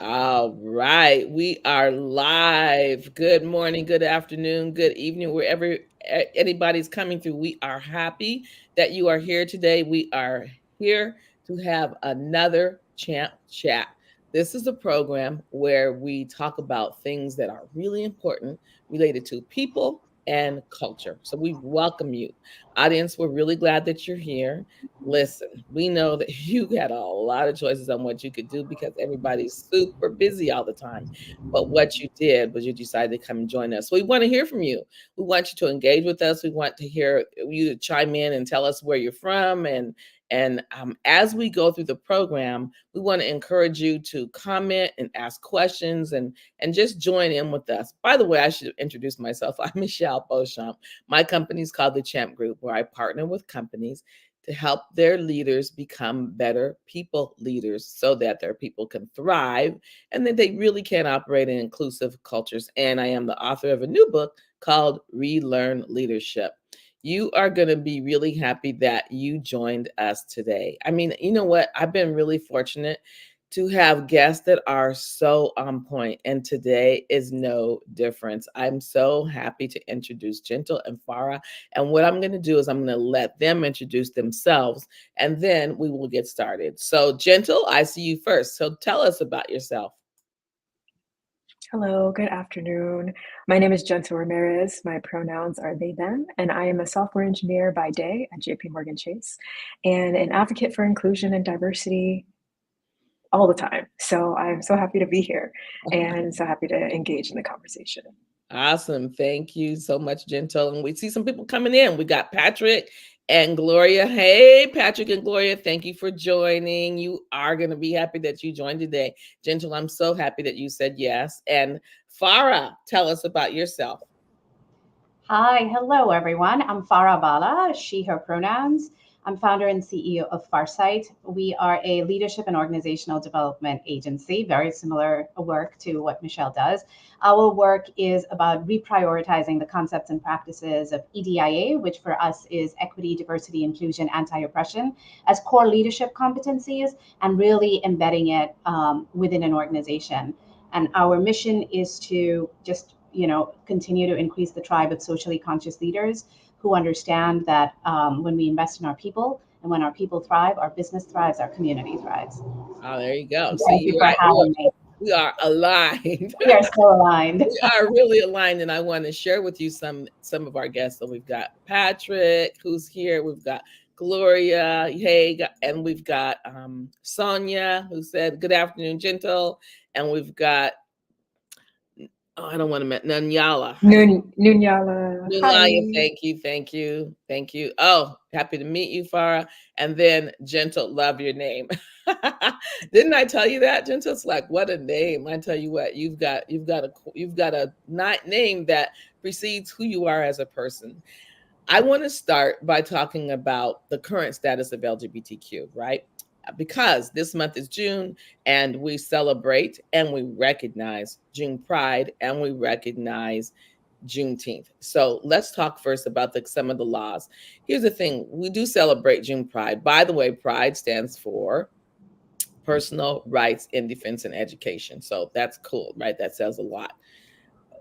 All right, we are live. Good morning, good afternoon, good evening, wherever anybody's coming through. We are happy that you are here today. We are here to have another Champ Chat. This is a program where we talk about things that are really important related to people and culture. So we welcome you. Audience, we're really glad that you're here. Listen, we know that you got a lot of choices on what you could do because everybody's super busy all the time. But what you did was you decided to come and join us. So we want to hear from you. We want you to engage with us. We want to hear you to chime in and tell us where you're from. And as we go through the program, we want to encourage you to comment and ask questions and just join in with us. By the way, I should introduce myself. I'm Michelle Beauchamp. My company is called the Champ Group, where I partner with companies to help their leaders become better people leaders so that their people can thrive and that they really can operate in inclusive cultures. And I am the author of a new book called Relearn Leadership. You are going to be really happy that you joined us today. I mean, you know what? I've been really fortunate to have guests that are so on point, and today is no difference. I'm so happy to introduce Gentle and Farah. And what I'm going to do is I'm going to let them introduce themselves, and then we will get started. So, Gentle, I see you first. So, tell us about yourself. Hello, good afternoon. My name is Jensen Ramirez. My pronouns are they, them, and I am a software engineer by day at JP Morgan Chase and an advocate for inclusion and diversity all the time. So I'm so happy to be here and so happy to engage in the conversation. Awesome. Thank you so much, Gentle. And we see some people coming in. We got Patrick and Gloria. Hey, Patrick and Gloria, thank you for joining. You are going to be happy that you joined today. Gentle, I'm so happy that you said yes. And Farah, tell us about yourself. Hi, hello everyone. I'm Farah Bala, she, her pronouns. I'm founder and CEO of Farsight. We are a leadership and organizational development agency, very similar work to what Michelle does. Our work is about reprioritizing the concepts and practices of EDIA, which for us is equity, diversity, inclusion, anti-oppression, as core leadership competencies and really embedding it within an organization. And our mission is to just continue to increase the tribe of socially conscious leaders who understand that when we invest in our people and when our people thrive, our business thrives, our community thrives. Oh, there you go. Thank you for having me. We are aligned. We are so aligned. We are really aligned, and I want to share with you some of our guests. So we've got Patrick, who's here. We've got Gloria, hey, and we've got Sonia, who said good afternoon, Gentle, and we've got I don't want to mention Nunyala. Nunyala. Hi. Thank you. Oh, happy to meet you, Farah. And then Gentle, love your name. Didn't I tell you that, Gentle? It's like, what a name! I tell you what, you've got a not name that precedes who you are as a person. I want to start by talking about the current status of LGBTQ, right? Because this month is June and we celebrate and we recognize June Pride and we recognize Juneteenth. So let's talk first about some of the laws. Here's the thing. We do celebrate June Pride. By the way, Pride stands for Personal Rights in Defense and Education. So that's cool, right? That says a lot.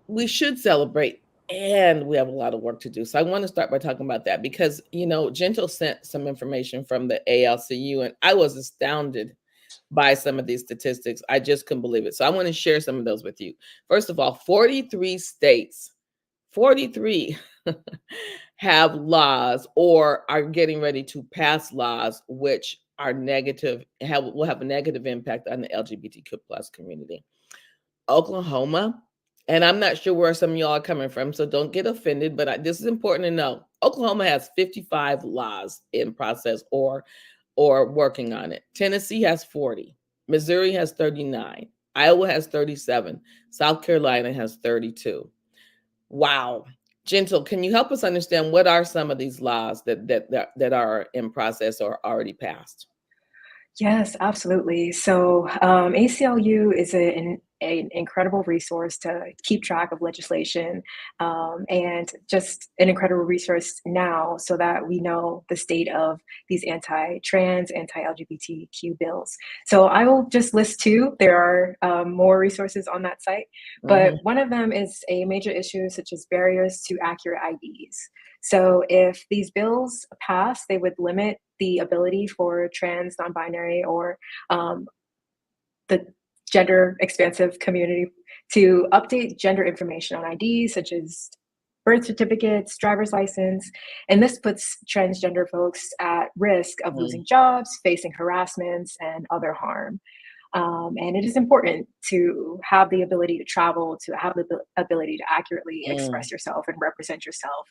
We should celebrate and we have a lot of work to do. So I want to start by talking about that because, Gentle sent some information from the ALCU and I was astounded by some of these statistics. I just couldn't believe it. So I want to share some of those with you. First of all, 43 states, 43 have laws or are getting ready to pass laws which are negative, will have a negative impact on the LGBTQ plus community. Oklahoma, and I'm not sure where some of y'all are coming from, so don't get offended, but this is important to know. Oklahoma has 55 laws in process or working on it. Tennessee has 40. Missouri has 39. Iowa has 37. South Carolina has 32. Wow. Gentle, can you help us understand what are some of these laws that are in process or already passed? Yes, absolutely. So ACLU is an an incredible resource to keep track of legislation, and just an incredible resource now so that we know the state of these anti-trans, anti-LGBTQ bills. So I will just list two. There are more resources on that site, but one of them is a major issue such as barriers to accurate IDs. So if these bills pass, they would limit the ability for trans, non-binary, or the gender expansive community to update gender information on IDs, such as birth certificates, driver's license. And this puts transgender folks at risk of losing jobs, facing harassments, and other harm. And it is important to have the ability to travel, to have the ability to accurately express yourself and represent yourself.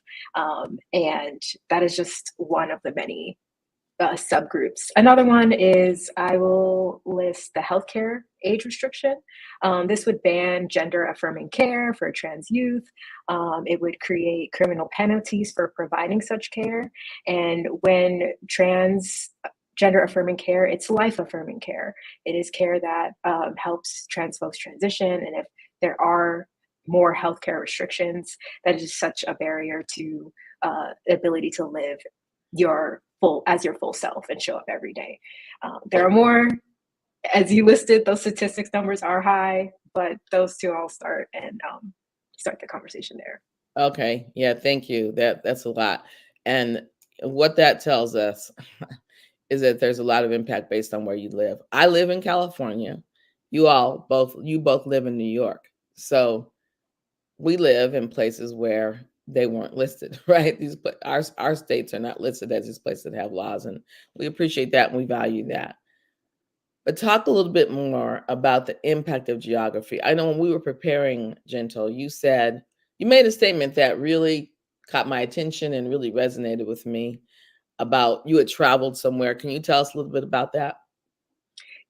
And that is just one of the many subgroups. Another one is I will list the healthcare age restriction. This would ban gender affirming care for trans youth. It would create criminal penalties for providing such care. And when trans gender affirming care, it's life affirming care. It is care that helps trans folks transition. And if there are more healthcare restrictions, that is such a barrier to ability to live your full self and show up every day. There are more, as you listed, those statistics numbers are high, but those two I'll start and start the conversation there. Okay. Yeah, thank you. That's a lot. And what that tells us is that there's a lot of impact based on where you live. I live in California. You both live in New York. So we live in places where they weren't listed, right? Our states are not listed as these places that have laws, and we appreciate that and we value that. But talk a little bit more about the impact of geography. I know when we were preparing, Gentle, you made a statement that really caught my attention and really resonated with me about you had traveled somewhere. Can you tell us a little bit about that?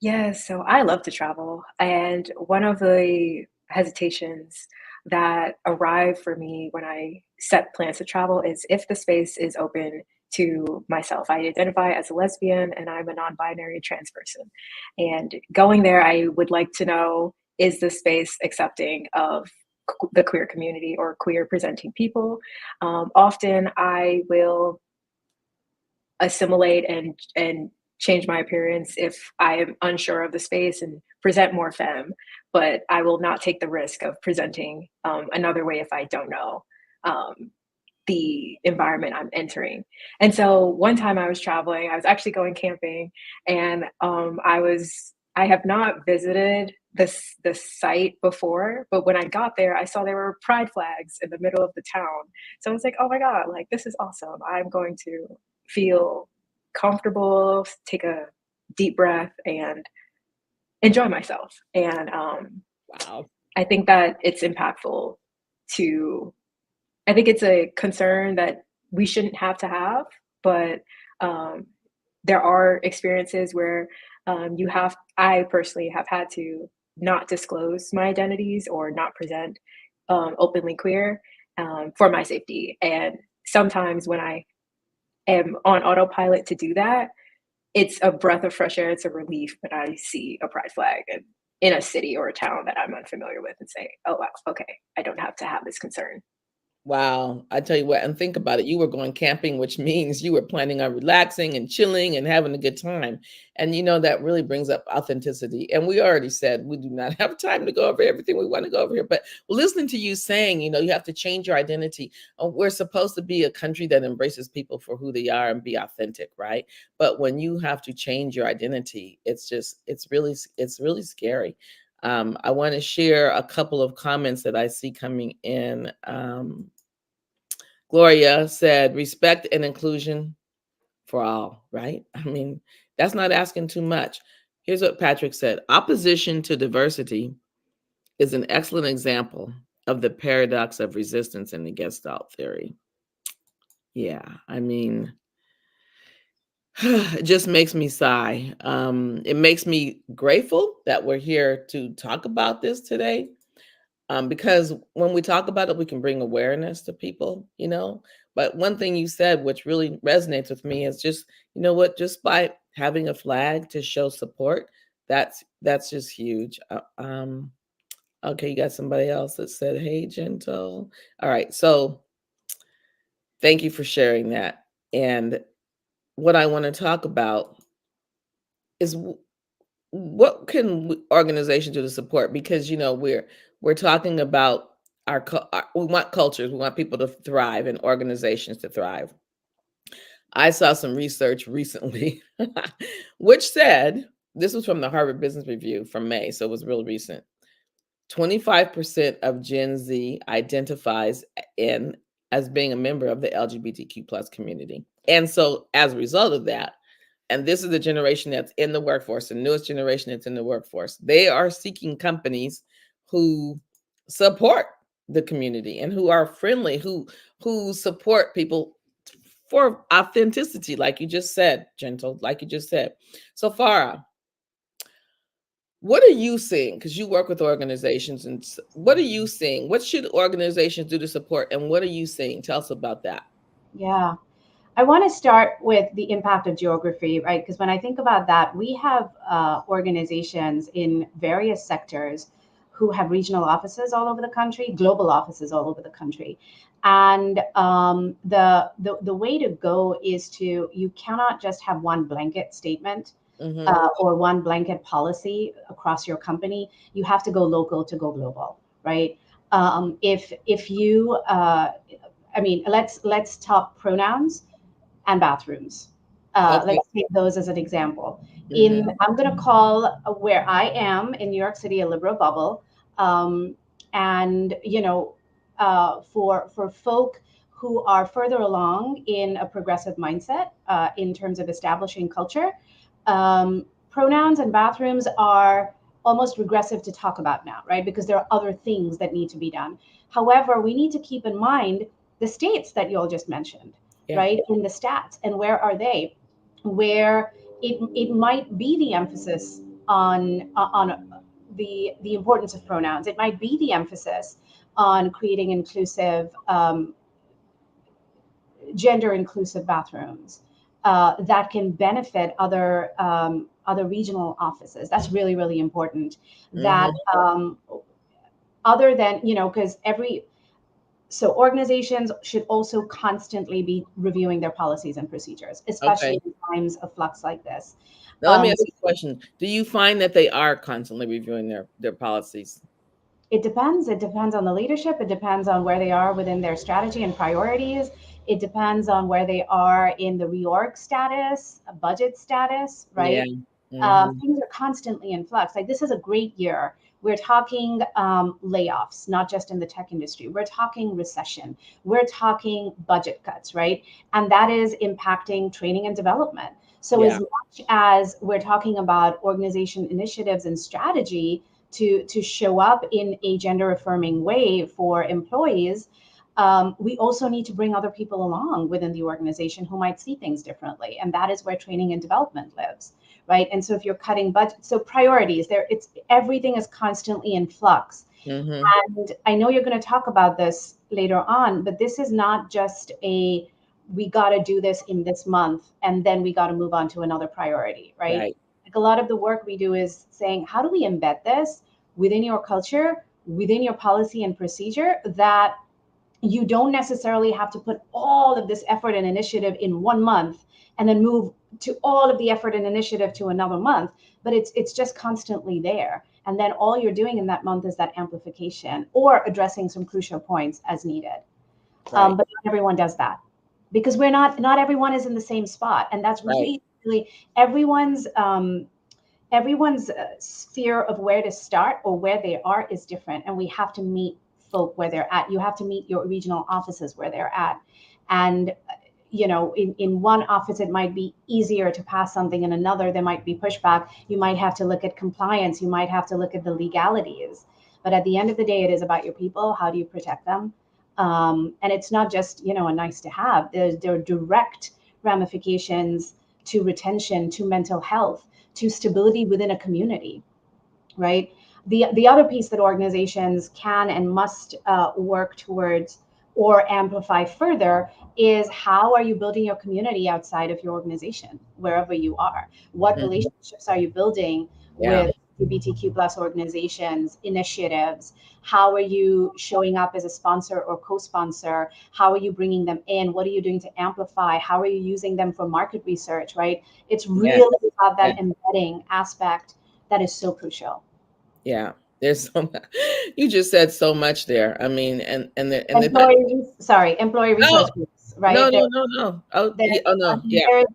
Yeah, so I love to travel. And one of the hesitations that arrive for me when I set plans to travel is if the space is open to myself. I identify as a lesbian and I'm a non binary trans person. And going there, I would like to know, is the space accepting of the queer community or queer presenting people? Often I will assimilate and change my appearance if I am unsure of the space and present more femme, but I will not take the risk of presenting another way if I don't know the environment I'm entering. And so one time I was traveling, I was actually going camping, and I have not visited the site before, but when I got there, I saw there were pride flags in the middle of the town. So I was like, oh my God, like this is awesome. I'm going to feel comfortable, take a deep breath, and enjoy myself. And Wow. I think that it's impactful to, I think it's a concern that we shouldn't have to have, but there are experiences where I personally have had to not disclose my identities or not present openly queer for my safety. And sometimes when I am on autopilot to do that, it's a breath of fresh air. It's a relief when I see a pride flag in a city or a town that I'm unfamiliar with and say, oh, wow, okay, I don't have to have this concern. Wow. I tell you what, and think about it. You were going camping, which means you were planning on relaxing and chilling and having a good time. And that really brings up authenticity. And we already said we do not have time to go over everything we want to go over here. But listening to you saying, you have to change your identity. We're supposed to be a country that embraces people for who they are and be authentic, right? But when you have to change your identity, it's really scary. I want to share a couple of comments that I see coming in. Gloria said, respect and inclusion for all, right? I mean, that's not asking too much. Here's what Patrick said. Opposition to diversity is an excellent example of the paradox of resistance in the Gestalt theory. Yeah, I mean, it just makes me sigh. It makes me grateful that we're here to talk about this today. Because when we talk about it, we can bring awareness to people. But one thing you said, which really resonates with me, is just, just by having a flag to show support, that's just huge. Okay, you got somebody else that said, "Hey, gentle." All right, so thank you for sharing that. And what I want to talk about is what can organizations do to support? Because we're talking about we want cultures, we want people to thrive and organizations to thrive. I saw some research recently, which said this was from the Harvard Business Review from May, so it was real recent. 25% of Gen Z identifies in as being a member of the LGBTQ plus community. And so as a result of that, and this is the generation that's in the workforce, the newest generation that's in the workforce, they are seeking companies who support the community and who are friendly, who support people for authenticity, like you just said, gentle, like you just said. So Farah, what are you seeing? Because you work with organizations, and what are you seeing? What should organizations do to support, and what are you seeing? Tell us about that. Yeah. I want to start with the impact of geography, right? Because when I think about that, we have organizations in various sectors who have regional offices all over the country, global offices all over the country. And the way to go is you cannot just have one blanket statement Mm-hmm. or one blanket policy across your company. You have to go local to go global, right? If you, I mean, let's talk pronouns and bathrooms. Okay. Let's take those as an example. Mm-hmm. I'm going to call where I am in New York City a liberal bubble, and for folk who are further along in a progressive mindset in terms of establishing culture, pronouns and bathrooms are almost regressive to talk about now, right? Because there are other things that need to be done. However, we need to keep in mind the states that you all just mentioned, Yeah. right? In the stats, and where are they? Where it might be the emphasis on the importance of pronouns. It might be the emphasis on creating inclusive, gender inclusive bathrooms that can benefit other regional offices. That's really, really important. That Mm-hmm. other than, because so organizations should also constantly be reviewing their policies and procedures, especially Okay. in times of flux like this. Now let me ask you a question. Do you find that they are constantly reviewing their policies? It depends. It depends on the leadership. It depends on where they are within their strategy and priorities. It depends on where they are in the reorg status, budget status, Yeah. right? Mm-hmm. Things are constantly in flux. Like this is a great year. We're talking layoffs, not just in the tech industry. We're talking recession. We're talking budget cuts, right? And that is impacting training and development. So Yeah. as much as we're talking about organization initiatives and strategy, to show up in a gender affirming way for employees, we also need to bring other people along within the organization who might see things differently, and that is where training and development lives, right? And so if you're cutting budget, so priorities there, it's everything is constantly in flux. Mm-hmm. And I know you're going to talk about this later on, but this is not just a we got to do this in this month and then we got to move on to another priority, right? Right. Like a lot of the work we do is saying, how do we embed this within your culture, within your policy and procedure, that you don't necessarily have to put all of this effort and initiative in one month and then move to all of the effort and initiative to another month, but it's just constantly there, and then all you're doing in that month is that amplification or addressing some crucial points as needed. Right. But not everyone does that because not everyone is in the same spot, and that's Right. really everyone's sphere of where to start or where they are is different, and we have to meet folk where they're at. You have to meet your regional offices where they're at, and in one office it might be easier to pass something, in another there might be pushback. You might have to look at compliance, you might have to look at the legalities, but at the end of the day it is about your people. How do you protect them? And it's not just a nice to have. There are direct ramifications to retention, to mental health, to stability within a community, right? The other piece that organizations can and must work towards or amplify further is, how are you building your community outside of your organization, wherever you are? What Mhm. relationships are you building Yeah. with LGBTQ plus organizations, initiatives? How are you showing up as a sponsor or co-sponsor? How are you bringing them in? What are you doing to amplify? How are you using them for market research, right? It's Yeah. really about that Yeah. embedding aspect that is so crucial. Yeah. There's so much. You just said so much there. I mean, and the Employee oh resource groups, no right? no no no oh There, yeah, oh no yeah there's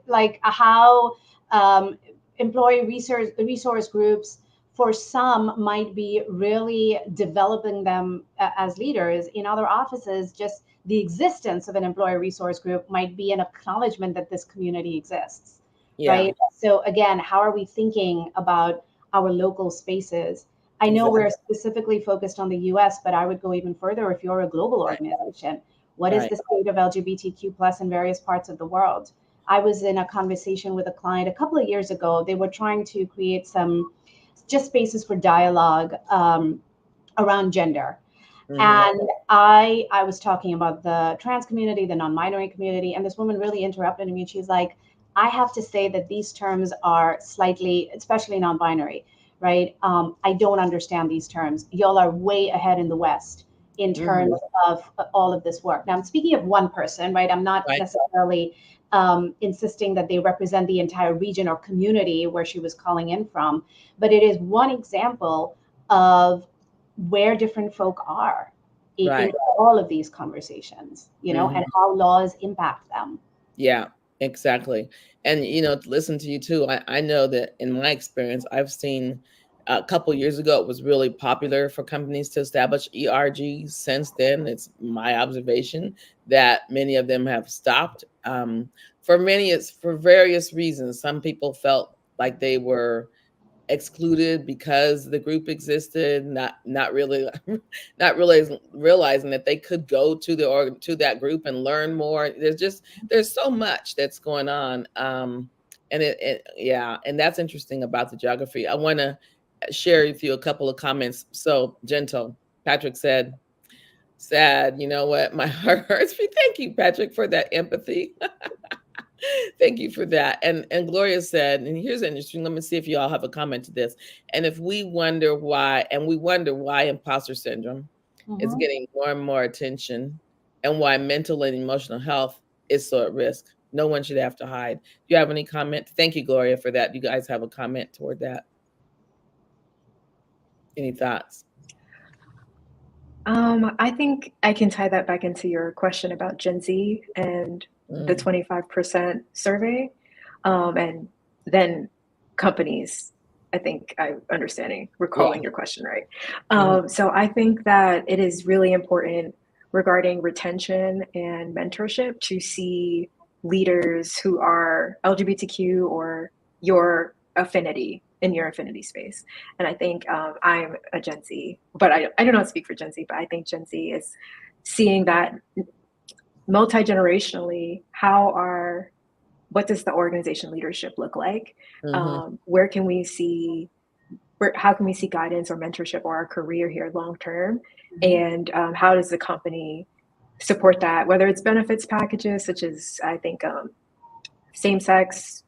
like how employee resource groups for some might be really developing them as leaders. In other offices, just the existence of an employee resource group might be an acknowledgement that this community exists, yeah right? So again, how are we thinking about our local spaces? I know exactly we're specifically focused on the US, but I would go even further. If you're a global right organization, what is right the state of LGBTQ plus in various parts of the world? I was in a conversation with a client a couple of years ago. They were trying to create some just spaces for dialogue around gender. mm-hmm. And I was talking about the trans community, the non-binary community, and this woman really interrupted me. She's like, I have to say that these terms are slightly, especially non-binary, right? I don't understand these terms. Y'all are way ahead in the West in Mm-hmm. terms of all of this work. Now, I'm speaking of one person, right? I'm not Right necessarily insisting that they represent the entire region or community where she was calling in from, but it is one example of where different folk are in right all of these conversations, and mm-hmm. how laws impact them. Yeah, exactly. And to listen to you too, I know that in my experience, I've seen a couple years ago it was really popular for companies to establish ERGs. Since then, it's my observation that many of them have stopped. For many, it's for various reasons. Some people felt like they were excluded because the group existed, not really not really realizing that they could go to to that group and learn more. There's so much that's going on, and yeah, and that's interesting about the geography. I want to share with you a couple of comments. So Gentle Patrick said, sad, you know what, my heart hurts for you. Thank you, Patrick, for that empathy. Thank you for that. And Gloria said, and here's interesting. Let me see if you all have a comment to this. And if we wonder why, and we wonder why imposter syndrome is Mhm. getting more and more attention, and why mental and emotional health is so at risk. No one should have to hide. Do you have any comment? Thank you, Gloria, for that. You guys have a comment toward that? Any thoughts? I think I can tie that back into your question about Gen Z and the Mm, 25% survey, and then companies. I think I'm yeah. recalling your question right. Mhm. So I think that it is really important regarding retention and mentorship to see leaders who are LGBTQ or your affinity in your affinity space. And I think I'm a Gen Z, but I do not speak for Gen Z, but I think Gen Z is seeing that multi-generationally, what does the organization leadership look like? Mhm. Where can we see, how can we see guidance or mentorship or our career here long term? Mhm. And how does the company support that, whether it's benefits packages such as I think same-sex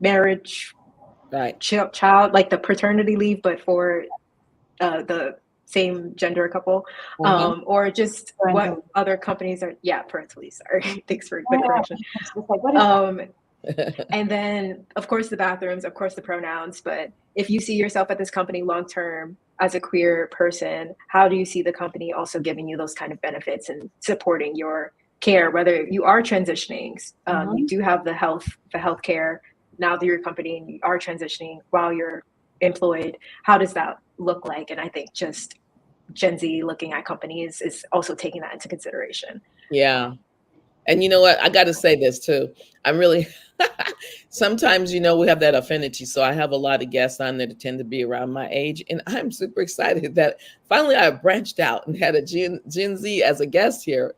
marriage, Right. child, like the paternity leave, but for the same gender couple, Uh-huh. or just what Parental. other companies are, yeah, parental leave, sorry. Thanks for the Oh, correction. it's just like, what is that? Um, and then, of course, the bathrooms, of course, the pronouns. But if you see yourself at this company long term as a queer person, how do you see the company also giving you those kind of benefits and supporting your care, whether you are transitioning, you Mhm. do have the health care now that you're a company and you are transitioning while you're employed. How does that look like? And I think just Gen Z looking at companies is also taking that into consideration. Yeah. And you know what? I got to say this too. I'm really, sometimes, we have that affinity. So I have a lot of guests on there that tend to be around my age. And I'm super excited that finally I branched out and had a Gen Z as a guest here.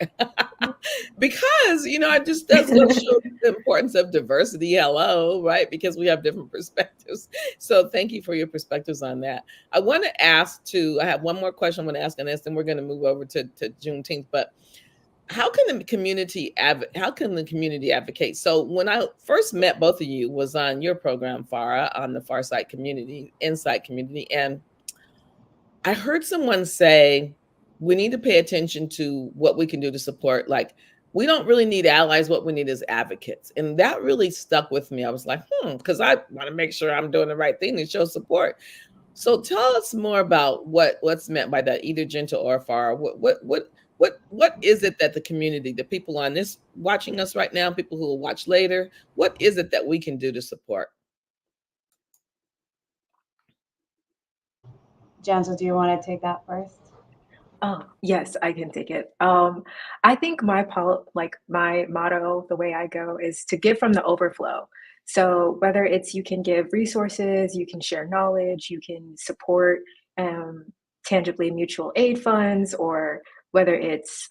Because, it just does go to show the importance of diversity. Hello, right? Because we have different perspectives. So thank you for your perspectives on that. I have one more question I want to ask on this, and we're going to move over to Juneteenth. But how can how can the community advocate? So when I first met both of you was on your program, Farah, on the Farsight community, Insight community, and I heard someone say we need to pay attention to what we can do to support. Like, we don't really need allies. What we need is advocates. And that really stuck with me. I was like, because I want to make sure I'm doing the right thing to show support. So tell us more about what's meant by that, either Gentle or Far. What is it that the community, the people on this watching us right now, people who will watch later, what is it that we can do to support? Janzo, do you want to take that first? Oh, yes, I can take it. I think my motto, the way I go, is to give from the overflow. So whether it's you can give resources, you can share knowledge, you can support um, tangibly mutual aid funds, or whether it's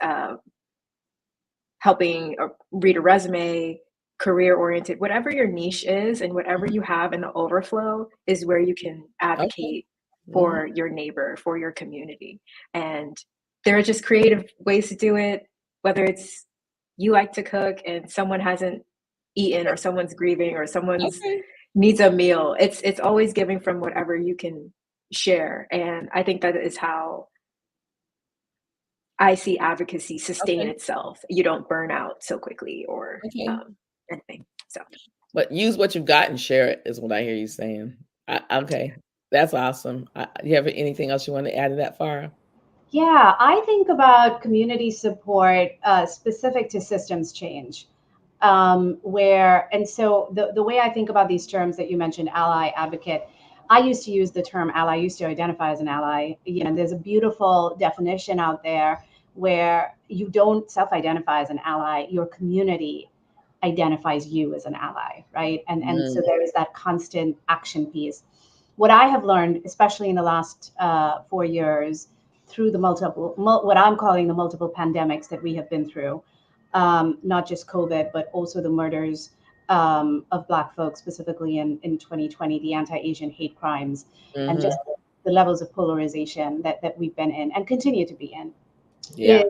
helping read a resume, career oriented, whatever your niche is, and whatever you have in the overflow is where you can Okay. advocate Mhm. for your neighbor, for your community. And there are just creative ways to do it, whether it's you like to cook and someone hasn't eaten, or someone's grieving, or someone's Okay. needs a meal. It's always giving from whatever you can share. And I think that is how I see advocacy sustain Okay. itself. You don't burn out so quickly, or Okay. anything. So But use what you've got and share it is what I hear you saying. Okay. That's awesome. You have anything else you want to add to that, Farah? Yeah, I think about community support specific to systems change. And so the way I think about these terms that you mentioned, ally, advocate, I used to use the term ally, I used to identify as an ally. You know, there's a beautiful definition out there where you don't self-identify as an ally, your community identifies you as an ally, right? And so Mm, there is that constant action piece. What I have learned, especially in the last 4 years, through the what I'm calling the multiple pandemics that we have been through, not just COVID, but also the murders of Black folks, specifically in 2020, the anti-Asian hate crimes, and hmm. just the levels of polarization that we've been in and continue to be in. Yeah.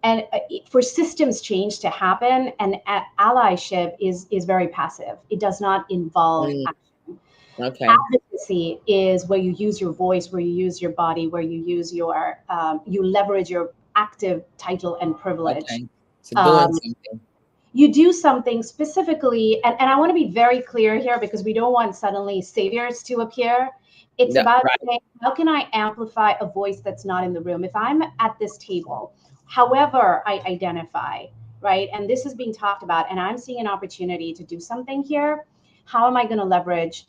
And for systems change to happen, and allyship is very passive. It does not involve Mm, action. okay. Advocacy is where you use your voice, where you use your body, where you use your you leverage your active title and privilege. Okay. So doing Um, something. you do something specifically, and I want to be very clear here because we don't want suddenly saviors to appear. It's No, about right. saying, how can I amplify a voice that's not in the room? If I'm at this table, however I identify, right, and this is being talked about, and I'm seeing an opportunity to do something here, how am I going to leverage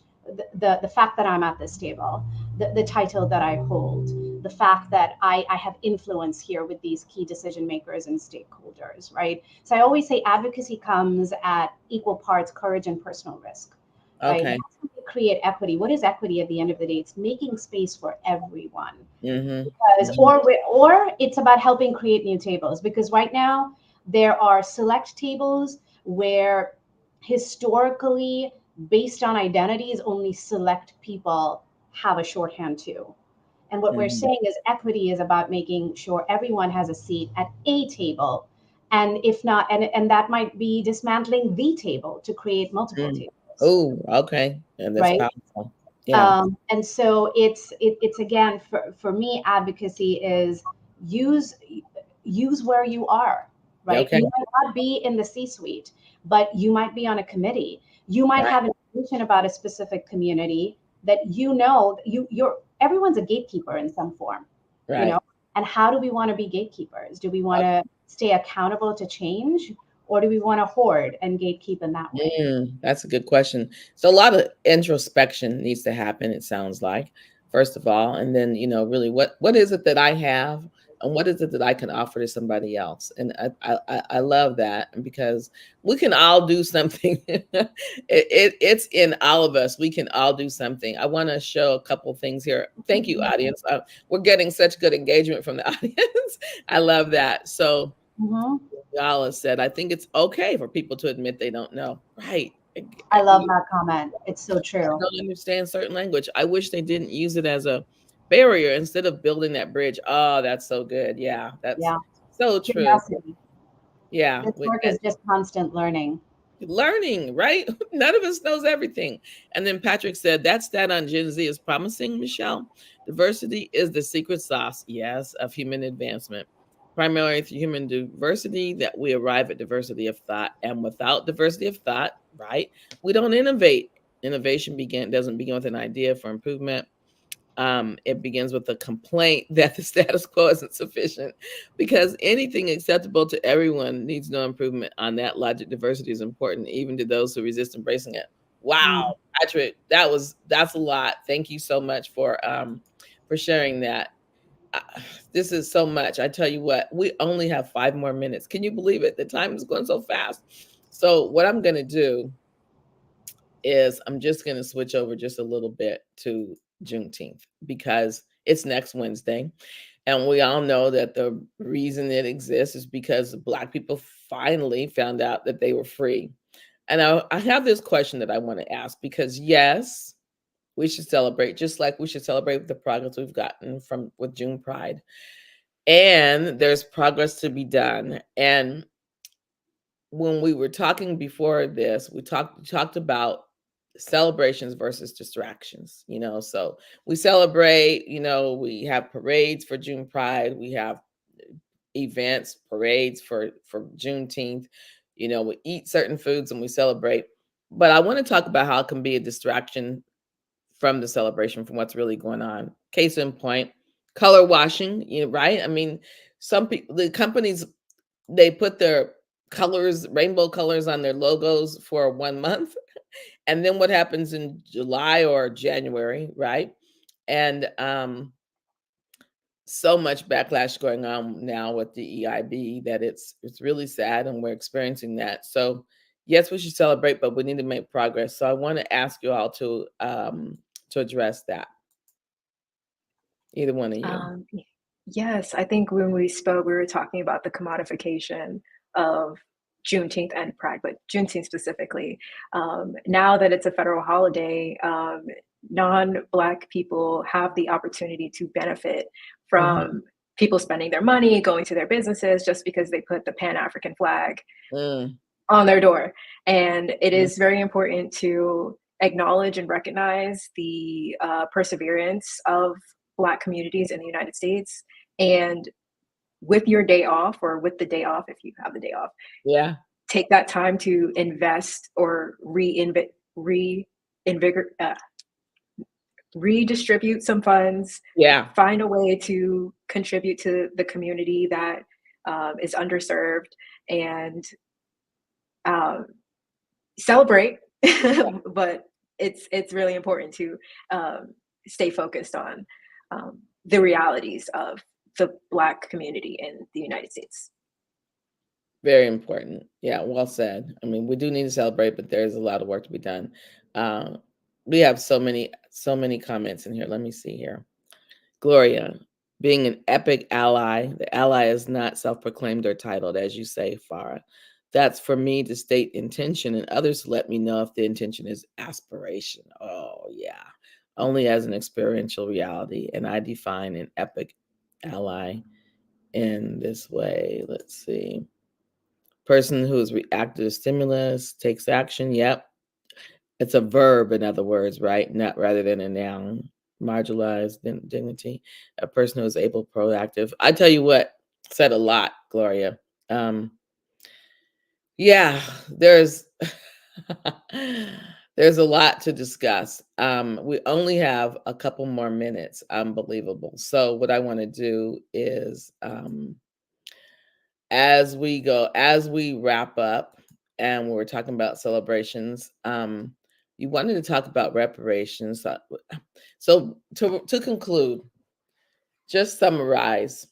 the fact that I'm at this table, the title that I hold, the fact that I have influence here with these key decision makers and stakeholders, right? So I always say advocacy comes at equal parts courage and personal risk, right? Okay. That's how we create equity. What is equity at the end of the day? It's making space for everyone. Mm-hmm. Because, Hmm. or it's about helping create new tables. Because right now there are select tables where historically, based on identities, only select people have a shorthand too. And what we're Hmm. saying is equity is about making sure everyone has a seat at a table. And if not, and that might be dismantling the table to create multiple Mm. tables, Oh, okay. And that's right? powerful. Yeah. And so it's again for me, advocacy is use use where you are, right? Okay. You might not be in the C-suite, but you might be on a committee. You might Right. have information about a specific community that you're everyone's a gatekeeper in some form, you know. Right. And how do we want to be gatekeepers? Do we want Okay. to stay accountable to change, or do we want to hoard and gatekeep in that way? That's a good question. So a lot of introspection needs to happen, it sounds like, first of all, and then, really what is it that I have and what is it that I can offer to somebody else? And I love that because we can all do something. It's in all of us. We can all do something. I want to show a couple things here. Thank you, audience. We're getting such good engagement from the audience. I love that. So Mhm. Yala said, I think it's okay for people to admit they don't know. Right. I love that comment. It's so I true. don't understand certain language. I wish they didn't use it as a barrier instead of building that bridge. Oh, that's so good. Yeah, that's Yeah. so true. Curiosity. Yeah, This work is just constant learning, right? None of us knows everything. And then Patrick said that stat on Gen Z is promising, Michelle. Diversity is the secret sauce, yes, of human advancement. Primarily through human diversity that we arrive at diversity of thought. And without diversity of thought, right, we don't innovate. Innovation doesn't begin with an idea for improvement. It begins with a complaint that the status quo isn't sufficient, because anything acceptable to everyone needs no improvement. On that logic, diversity is important even to those who resist embracing it. Wow, learning. Patrick, that's a lot. Thank you so much for sharing that. Uh, this is so much. I tell you what, we only have 5 more minutes. Can you believe it? The time is going so fast. So what I'm going to do is I'm just going to switch over just a little bit to Juneteenth, because it's next Wednesday. And we all know that the reason it exists is because Black people finally found out that they were free. And I have this question that I want to ask, because yes, we should celebrate, just like we should celebrate the progress we've gotten from with June Pride. And there's progress to be done. And when we were talking before this, we talked about celebrations versus distractions, so we celebrate, we have parades for June Pride, we have events, parades for Juneteenth, we eat certain foods and we celebrate. But I want to talk about how it can be a distraction from the celebration, from what's really going on. Case in point, color washing, right? I mean, some people, the companies, they put their colors, rainbow colors on their logos for 1 month. And then what happens in July or January, right? And so much backlash going on now with the EIB that it's really sad, and we're experiencing that. So yes, we should celebrate, but we need to make progress. So I want to ask you all to address that. Either one of you. Yes, I think when we spoke, we were talking about the commodification of Juneteenth and Pride, but Juneteenth specifically. Now that it's a federal holiday, non-Black people have the opportunity to benefit from people spending their money, going to their businesses, just because they put the Pan-African flag on their door. And it is very important to acknowledge and recognize the perseverance of Black communities in the United States. And with your day off, or with the day off, if you have the day off, take that time to invest or redistribute some funds. Find a way to contribute to the community that is underserved, and celebrate. But it's really important to stay focused on the realities of the Black community in the United States. Very important. Yeah, well said. I mean, we do need to celebrate, but there's a lot of work to be done. We have so many comments in here. Let me see here. Gloria, being an epic ally. The ally is not self-proclaimed or titled, as you say, Farah. That's for me to state intention, and others to let me know if the intention is aspiration. Oh, yeah. Only as an experiential reality. And I define an epic ally in this way. Let's see. Person who is reactive to stimulus, takes action. Yep. It's a verb, in other words, right? Not rather than a noun. Marginalized dignity. A person who is able, proactive. I tell you what, said a lot, Gloria. Yeah, there's there's a lot to discuss. We only have a couple more minutes. Unbelievable. So what I want to do is as we wrap up, and we're talking about celebrations, you wanted to talk about reparations. So to conclude, just summarize,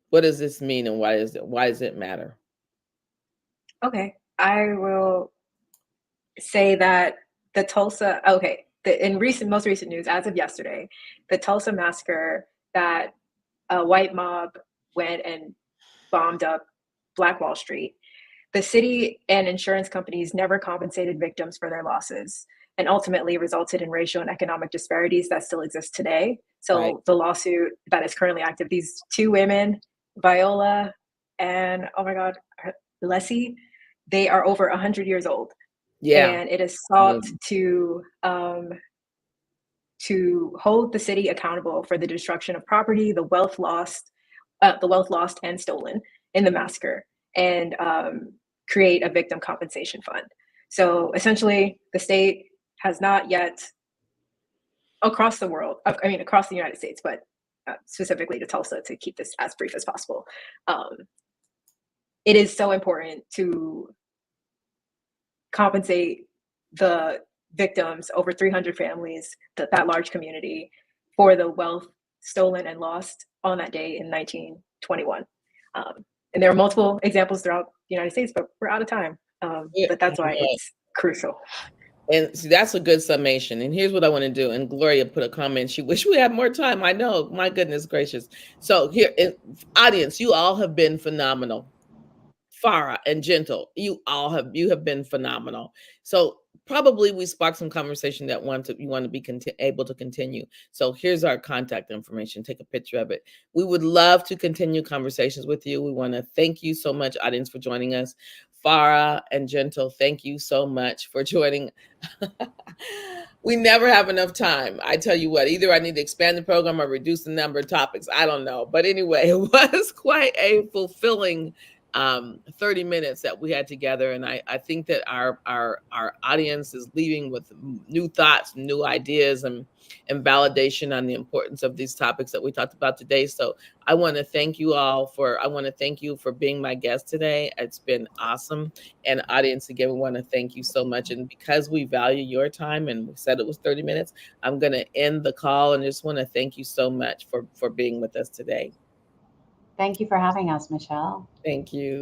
what does this mean, and why does it matter? Okay, I will say that the Tulsa, most recent news, as of yesterday, the Tulsa massacre, that a white mob went and bombed up Black Wall Street. The city and insurance companies never compensated victims for their losses, and ultimately resulted in racial and economic disparities that still exist today. So the lawsuit that is currently active, these two women, Viola and, oh my God, lessee, they are over 100 years old. Yeah. And it is sought to hold the city accountable for the destruction of property, the wealth lost and stolen in the massacre, and create a victim compensation fund. So essentially, the state has not yet, across the world, I mean, across the United States, but specifically to Tulsa, to keep this as brief as possible, it is so important to compensate the victims, over 300 families, that large community, for the wealth stolen and lost on that day in 1921. And there are multiple examples throughout the United States, but we're out of time. But that's why it's crucial. And see, that's a good summation. And here's what I want to do. And Gloria put a comment. She wished we had more time. I know. My goodness gracious. So here, audience, you all have been phenomenal. Farah and Gentle, you have been phenomenal. So probably we sparked some conversation that you want to be able to continue. So here's our contact information. Take a picture of it. We would love to continue conversations with you. We want to thank you so much, audience, for joining us. Farah and Gentle, thank you so much for joining. We never have enough time. I tell you what, either I need to expand the program or reduce the number of topics. I don't know. But anyway, it was quite a fulfilling 30 minutes that we had together. And I think that our audience is leaving with new thoughts, new ideas, and validation on the importance of these topics that we talked about today. So I want to thank you for being my guest today. It's been awesome. And audience, again, we want to thank you so much. And because we value your time, and we said it was 30 minutes, I'm going to end the call and just want to thank you so much for being with us today. Thank you for having us, Michelle. Thank you.